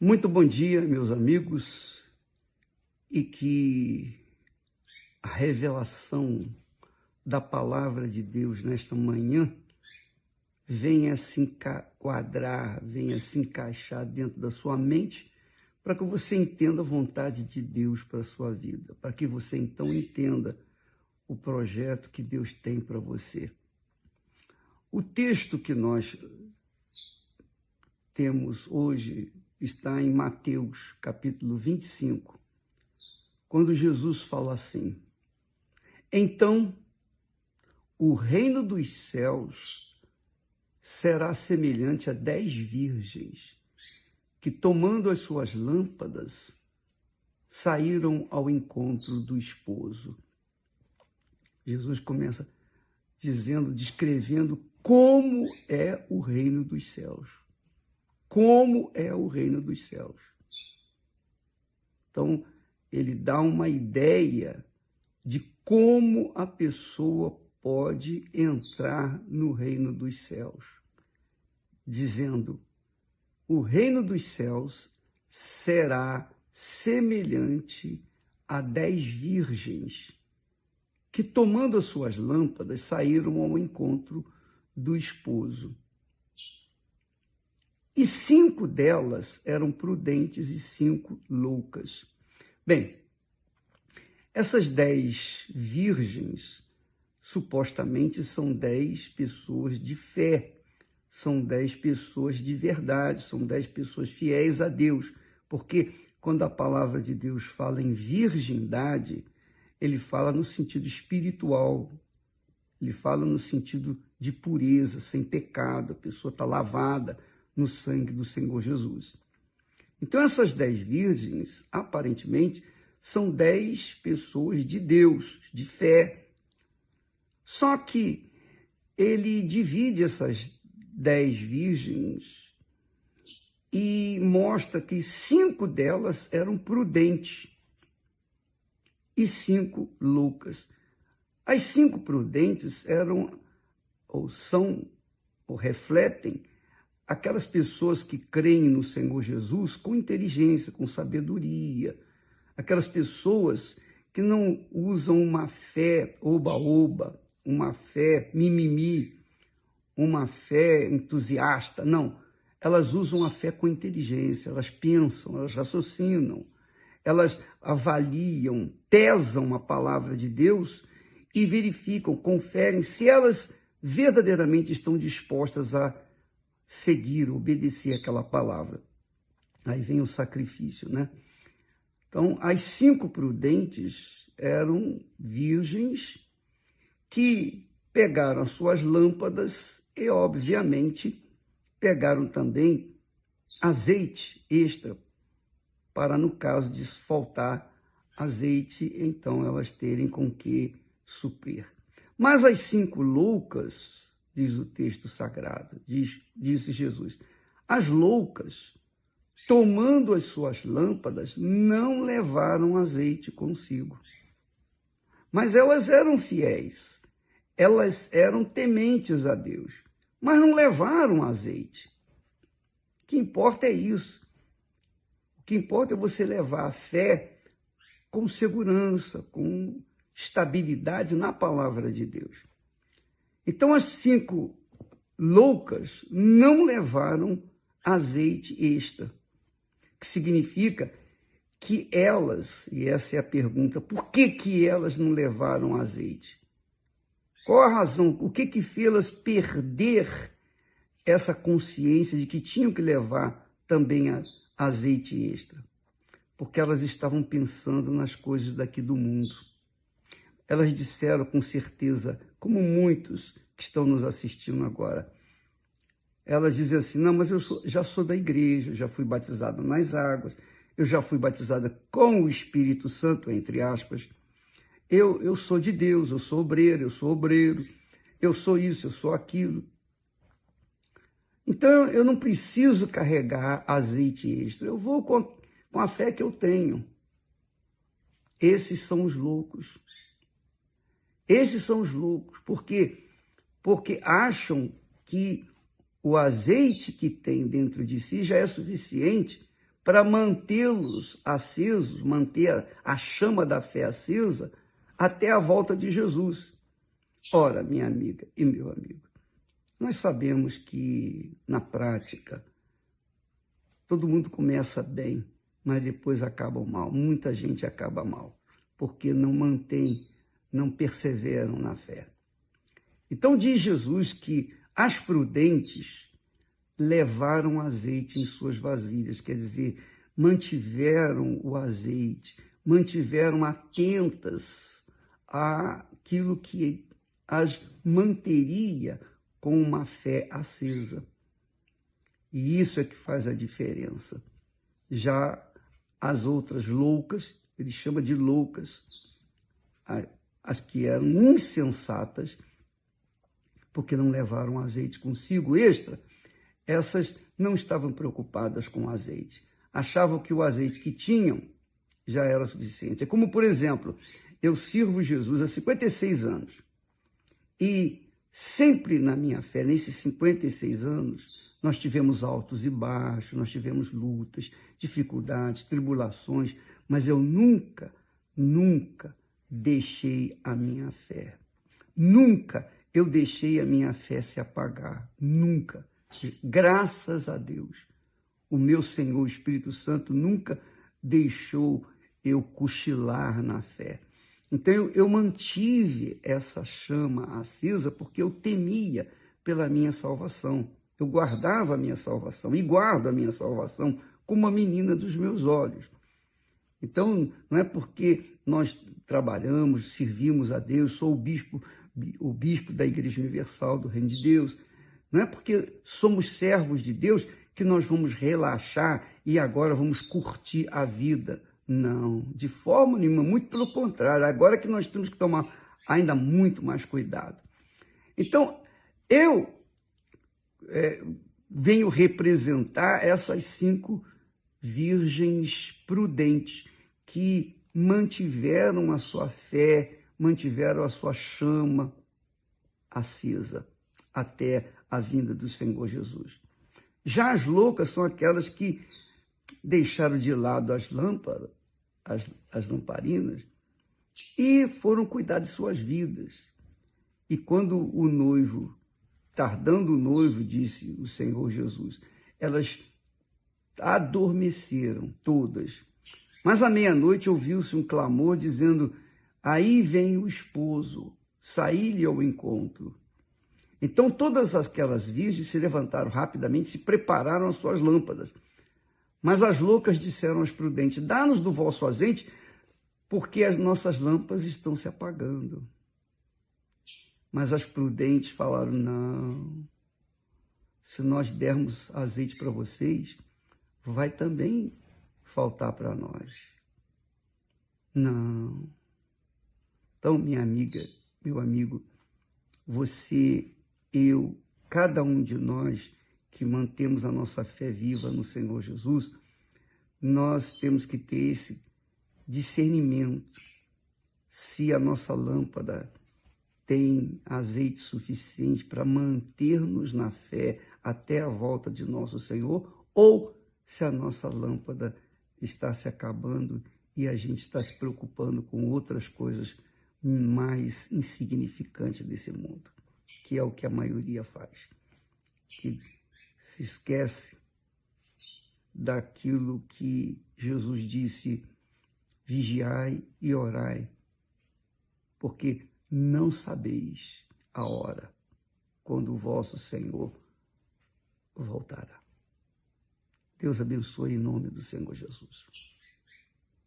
Muito bom dia, meus amigos, e que a revelação da palavra de Deus nesta manhã venha se enquadrar, venha se encaixar dentro da sua mente, para que você entenda a vontade de Deus para a sua vida, para que você então entenda o projeto que Deus tem para você. O texto que nós temos hoje está em Mateus, capítulo 25, quando Jesus fala assim: então, o reino dos céus será semelhante a 10 virgens que, tomando as suas lâmpadas, saíram ao encontro do esposo. Jesus começa descrevendo como é o reino dos céus. Como é o reino dos céus. Então, ele dá uma ideia de como a pessoa pode entrar no reino dos céus, dizendo: o reino dos céus será semelhante a 10 virgens que, tomando as suas lâmpadas, saíram ao encontro do esposo. E 5 delas eram prudentes e 5 loucas. Bem, essas 10 virgens supostamente são 10 pessoas de fé, são 10 pessoas de verdade, são 10 pessoas fiéis a Deus, porque quando a palavra de Deus fala em virgindade, ele fala no sentido espiritual, ele fala no sentido de pureza, sem pecado, a pessoa está lavada no sangue do Senhor Jesus. Então, essas 10 virgens, aparentemente, são 10 pessoas de Deus, de fé. Só que ele divide essas 10 virgens e mostra que 5 delas eram prudentes e 5 loucas. As 5 prudentes eram, ou são, ou refletem aquelas pessoas que creem no Senhor Jesus com inteligência, com sabedoria, aquelas pessoas que não usam uma fé oba-oba, uma fé mimimi, uma fé entusiasta, não. Elas usam a fé com inteligência, elas pensam, elas raciocinam, elas avaliam, pesam a palavra de Deus e verificam, conferem se elas verdadeiramente estão dispostas a seguir, obedecer aquela palavra. Aí vem o sacrifício, né? Então, as 5 prudentes eram virgens que pegaram as suas lâmpadas e, obviamente, pegaram também azeite extra, para, no caso de faltar azeite, então elas terem com que suprir. Mas as 5 loucas, diz o texto sagrado, disse Jesus, as loucas, tomando as suas lâmpadas, não levaram azeite consigo. Mas elas eram fiéis, elas eram tementes a Deus, mas não levaram azeite. O que importa é isso. O que importa é você levar a fé com segurança, com estabilidade na palavra de Deus. Então, as 5 loucas não levaram azeite extra, que significa que elas, e essa é a pergunta, por que elas não levaram azeite? Qual a razão? O que fez-las perder essa consciência de que tinham que levar também azeite extra? Porque elas estavam pensando nas coisas daqui do mundo. Elas disseram com certeza, como muitos que estão nos assistindo agora, elas dizem assim: não, mas eu já sou da igreja, já fui batizada nas águas, eu já fui batizada com o Espírito Santo, entre aspas, eu sou de Deus, eu sou obreiro, eu sou isso, eu sou aquilo. Então, eu não preciso carregar azeite extra, eu vou com a fé que eu tenho. Esses são os loucos. Esses são os loucos. Por quê? Porque acham que o azeite que tem dentro de si já é suficiente para mantê-los acesos, manter a chama da fé acesa até a volta de Jesus. Ora, minha amiga e meu amigo, nós sabemos que, na prática, todo mundo começa bem, mas depois acaba mal. Muita gente acaba mal, porque não mantém, não perseveram na fé. Então diz Jesus que as prudentes levaram azeite em suas vasilhas, quer dizer, mantiveram o azeite, mantiveram atentas àquilo que as manteria com uma fé acesa. E isso é que faz a diferença. Já as outras loucas, ele chama de loucas, as que eram insensatas, porque não levaram azeite consigo extra, essas não estavam preocupadas com o azeite. Achavam que o azeite que tinham já era suficiente. É como, por exemplo, eu sirvo Jesus há 56 anos. E sempre na minha fé, nesses 56 anos, nós tivemos altos e baixos, nós tivemos lutas, dificuldades, tribulações, mas eu nunca deixei a minha fé. Nunca eu deixei a minha fé se apagar. Nunca. Graças a Deus. O meu Senhor, o Espírito Santo, nunca deixou eu cochilar na fé. Então, eu mantive essa chama acesa porque eu temia pela minha salvação. Eu guardava a minha salvação e guardo a minha salvação como a menina dos meus olhos. Então, não é porque nós trabalhamos, servimos a Deus, sou o bispo da Igreja Universal do Reino de Deus, não é porque somos servos de Deus que nós vamos relaxar e agora vamos curtir a vida. Não, de forma nenhuma, muito pelo contrário, agora que nós temos que tomar ainda muito mais cuidado. Então, eu venho representar essas 5 virgens prudentes que mantiveram a sua fé, mantiveram a sua chama acesa até a vinda do Senhor Jesus. Já as loucas são aquelas que deixaram de lado as lâmpadas, as lamparinas, e foram cuidar de suas vidas. E quando o noivo, tardando o noivo, disse o Senhor Jesus, elas adormeceram todas. Mas à meia-noite ouviu-se um clamor dizendo, aí vem o esposo, saí-lhe ao encontro. Então todas aquelas virgens se levantaram rapidamente, se prepararam as suas lâmpadas. Mas as loucas disseram aos prudentes, dá-nos do vosso azeite, porque as nossas lâmpadas estão se apagando. Mas as prudentes falaram, não, se nós dermos azeite para vocês, vai também faltar para nós. Não. Então, minha amiga, meu amigo, você, eu, cada um de nós que mantemos a nossa fé viva no Senhor Jesus, nós temos que ter esse discernimento se a nossa lâmpada tem azeite suficiente para manter-nos na fé até a volta de nosso Senhor, ou se a nossa lâmpada está se acabando e a gente está se preocupando com outras coisas mais insignificantes desse mundo, que é o que a maioria faz, que se esquece daquilo que Jesus disse, vigiai e orai, porque não sabeis a hora quando o vosso Senhor voltará. Deus abençoe em nome do Senhor Jesus.